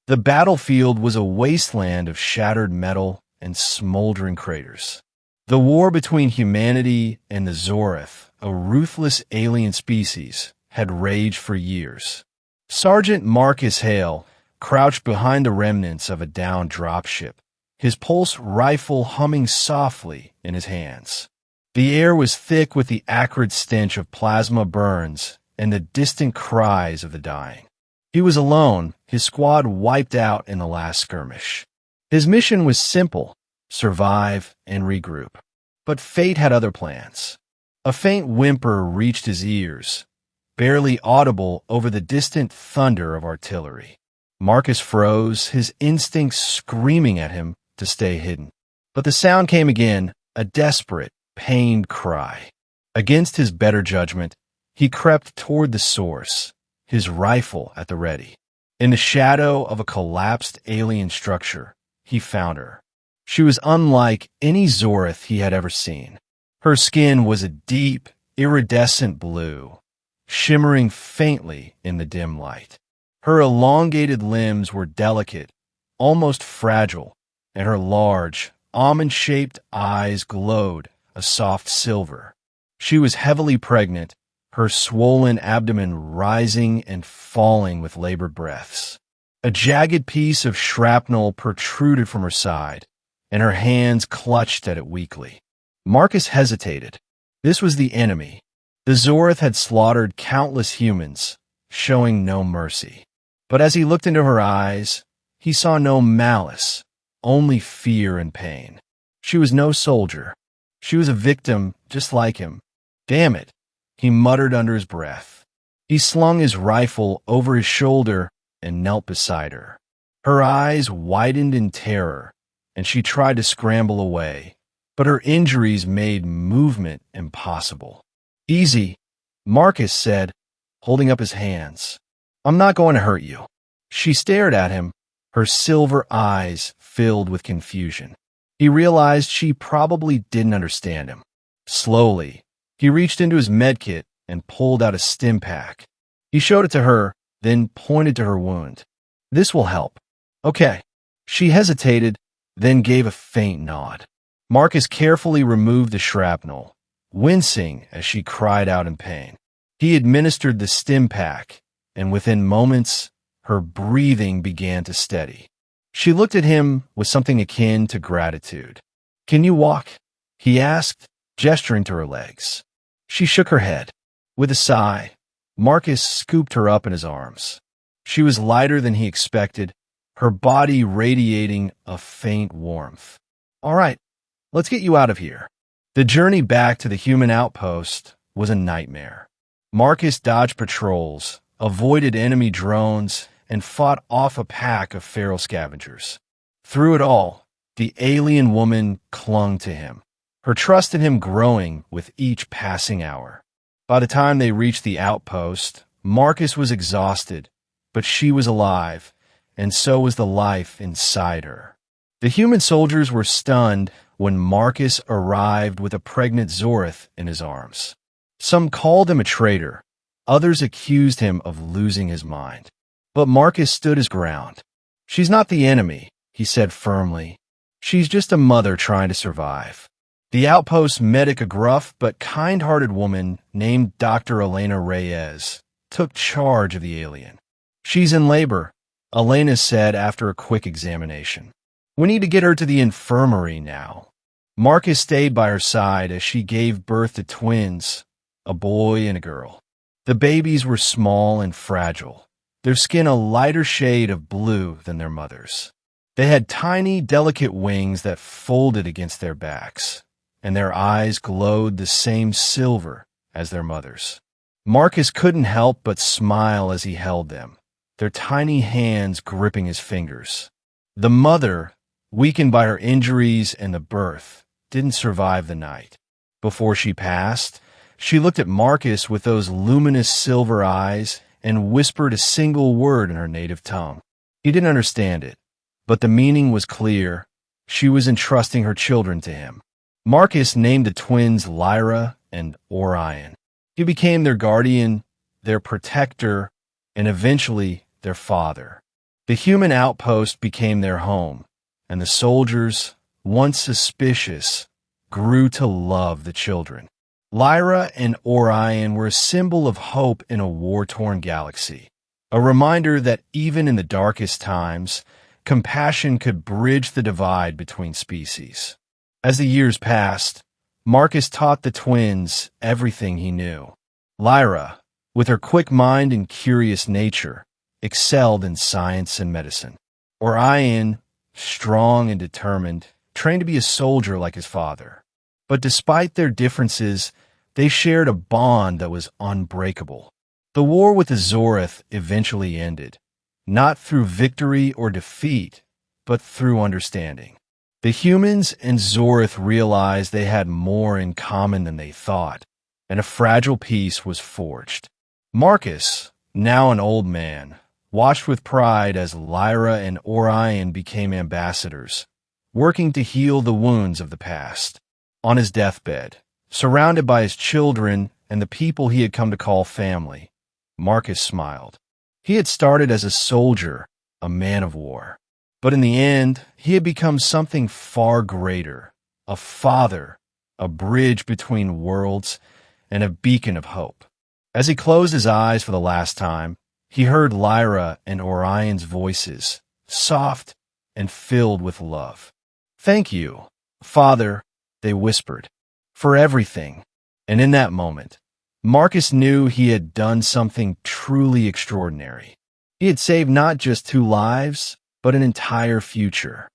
The battlefield was a wasteland of shattered metal and smoldering craters. The war between humanity and the Zoreth, a ruthless alien species, had raged for years. Sergeant Marcus Hale crouched behind the remnants of a downed dropship, his pulse rifle humming softly in his hands. The air was thick with the acrid stench of plasma burns and the distant cries of the dying. He was alone, his squad wiped out in the last skirmish. His mission was simple: survive and regroup. But fate had other plans. A faint whimper reached his ears, barely audible over the distant thunder of artillery. Marcus froze, his instincts screaming at him to stay hidden. But the sound came again, a desperate, pained cry. Against his better judgment, he crept toward the source, his rifle at the ready. In the shadow of a collapsed alien structure, he found her. She was unlike any Zoreth he had ever seen. Her skin was a deep, iridescent blue, shimmering faintly in the dim light. Her elongated limbs were delicate, almost fragile, and her large, almond-shaped eyes glowed a soft silver. She was heavily pregnant, her swollen abdomen rising and falling with labored breaths. A jagged piece of shrapnel protruded from her side, and her hands clutched at it weakly. Marcus hesitated. This was the enemy. The Zoreth had slaughtered countless humans, showing no mercy. But as he looked into her eyes, he saw no malice, only fear and pain. She was no soldier. She was a victim just like him. Damn it, he muttered under his breath. He slung his rifle over his shoulder and knelt beside her. Her eyes widened in terror, and she tried to scramble away, but her injuries made movement impossible. "Easy," Marcus said, holding up his hands. "I'm not going to hurt you." She stared at him, her silver eyes filled with confusion. He realized she probably didn't understand him. Slowly, he reached into his medkit and pulled out a stim pack. He showed it to her, then pointed to her wound. "This will help." "Okay." She hesitated, then gave a faint nod. Marcus carefully removed the shrapnel, wincing as she cried out in pain. He administered the stim pack, and within moments, her breathing began to steady. She looked at him with something akin to gratitude. "Can you walk?" he asked, gesturing to her legs. She shook her head. With a sigh, Marcus scooped her up in his arms. She was lighter than he expected, her body radiating a faint warmth. "All right, let's get you out of here." The journey back to the human outpost was a nightmare. Marcus dodged patrols, avoided enemy drones, and fought off a pack of feral scavengers. Through it all, the alien woman clung to him, her trust in him growing with each passing hour. By the time they reached the outpost, Marcus was exhausted, but she was alive, and so was the life inside her. The human soldiers were stunned when Marcus arrived with a pregnant Zoreth in his arms. Some called him a traitor, others accused him of losing his mind. But Marcus stood his ground. "She's not the enemy," he said firmly. "She's just a mother trying to survive." The outpost medic, a gruff but kind-hearted woman named Dr. Elena Reyes, took charge of the alien. "She's in labor," Elena said after a quick examination. "We need to get her to the infirmary now." Marcus stayed by her side as she gave birth to twins, a boy and a girl. The babies were small and fragile, their skin a lighter shade of blue than their mother's. They had tiny, delicate wings that folded against their backs, and their eyes glowed the same silver as their mother's. Marcus couldn't help but smile as he held them, their tiny hands gripping his fingers. The mother, weakened by her injuries and the birth, didn't survive the night. Before she passed, she looked at Marcus with those luminous silver eyes and whispered a single word in her native tongue. He didn't understand it, but the meaning was clear. She was entrusting her children to him. Marcus named the twins Lyra and Orion. He became their guardian, their protector, and eventually their father. The human outpost became their home, and the soldiers, once suspicious, grew to love the children. Lyra and Orion were a symbol of hope in a war-torn galaxy, a reminder that even in the darkest times, compassion could bridge the divide between species. As the years passed, Marcus taught the twins everything he knew. Lyra, with her quick mind and curious nature, excelled in science and medicine. Orion, strong and determined, trained to be a soldier like his father. But despite their differences, they shared a bond that was unbreakable. The war with the Zorith eventually ended, not through victory or defeat, but through understanding. The humans and Zorith realized they had more in common than they thought, and a fragile peace was forged. Marcus, now an old man, watched with pride as Lyra and Orion became ambassadors, working to heal the wounds of the past. On his deathbed, surrounded by his children and the people he had come to call family, Marcus smiled. He had started as a soldier, a man of war. But in the end, he had become something far greater, a father, a bridge between worlds, and a beacon of hope. As he closed his eyes for the last time, he heard Lyra and Orion's voices, soft and filled with love. "Thank you, Father," they whispered, "for everything." And in that moment, Marcus knew he had done something truly extraordinary. He had saved not just 2 lives, but an entire future.